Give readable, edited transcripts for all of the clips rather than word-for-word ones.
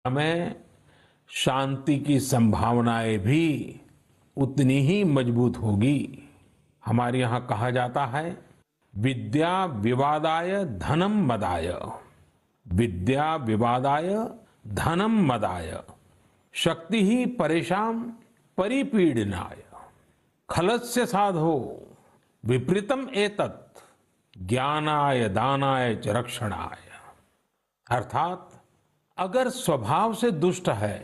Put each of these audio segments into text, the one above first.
में शांति की संभावनाएं भी उतनी ही मजबूत होगी। हमारे यहाँ कहा जाता है, विद्या विवादाय धनम मदाय, विद्या विवादाय धनम मदाय, शक्ति ही परेशान परिपीडनाय, खलस्य साधो विपरीतम एतत् ज्ञानाय दानाय च रक्षणाय। अर्थात अगर स्वभाव से दुष्ट है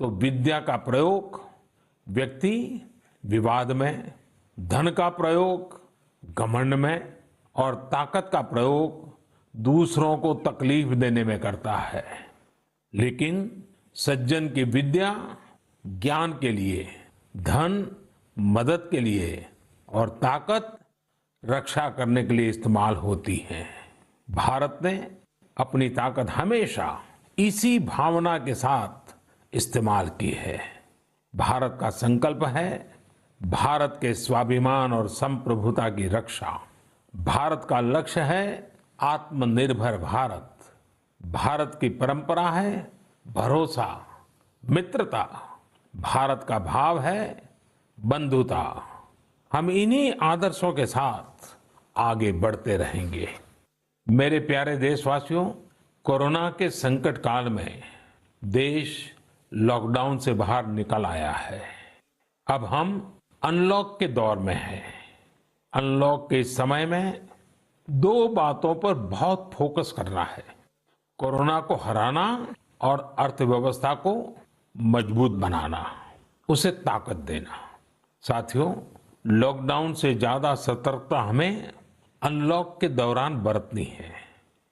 तो विद्या का प्रयोग व्यक्ति विवाद में, धन का प्रयोग घमंड में और ताकत का प्रयोग दूसरों को तकलीफ देने में करता है। लेकिन सज्जन की विद्या ज्ञान के लिए, धन मदद के लिए और ताकत रक्षा करने के लिए इस्तेमाल होती है। भारत ने अपनी ताकत हमेशा इसी भावना के साथ इस्तेमाल की है। भारत का संकल्प है भारत के स्वाभिमान और संप्रभुता की रक्षा। भारत का लक्ष्य है आत्मनिर्भर भारत। भारत की परंपरा है भरोसा, मित्रता। भारत का भाव है बंधुता। हम इन्हीं आदर्शों के साथ आगे बढ़ते रहेंगे। मेरे प्यारे देशवासियों, कोरोना के संकट काल में देश लॉकडाउन से बाहर निकल आया है। अब हम अनलॉक के दौर में हैं। अनलॉक के समय में दो बातों पर बहुत फोकस करना है: कोरोना को हराना और अर्थव्यवस्था को मजबूत बनाना, उसे ताकत देना। साथियों, लॉकडाउन से ज्यादा सतर्कता हमें अनलॉक के दौरान बरतनी है।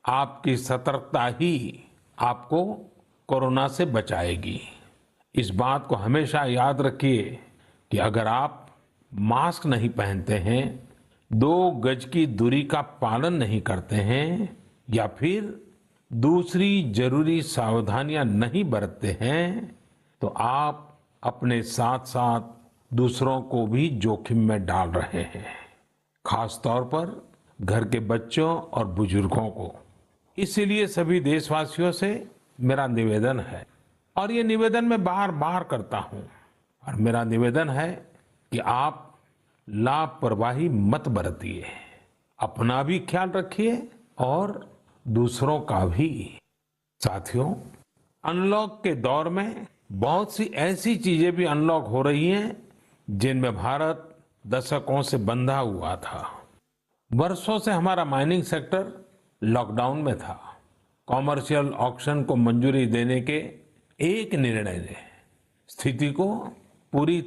आपकी सतर्कता ही आपको कोरोना से बचाएगी। इस बात को हमेशा याद रखिए कि अगर आप मास्क नहीं पहनते हैं, 2 गज की दूरी का पालन नहीं करते हैं या फिर दूसरी जरूरी सावधानियां नहीं बरतते हैं, तो आप अपने साथ साथ दूसरों को भी जोखिम में डाल रहे हैं। खास तौर पर घर के बच्चों और बुजुर्गों को। इसीलिए सभी देशवासियों से मेरा निवेदन है, और ये निवेदन मैं बार बार करता हूं, और मेरा निवेदन है कि आप लापरवाही मत बरतिए। अपना भी ख्याल रखिए और दूसरों का भी। साथियों, अनलॉक के दौर में बहुत सी ऐसी चीजें भी अनलॉक हो रही हैं जिनमें भारत दशकों से बंधा हुआ था। वर्षों से हमारा माइनिंग सेक्टर लॉकडाउन में था। कॉमर्शियल ऑक्शन को मंजूरी देने के एक निर्णय ने स्थिति को पूरी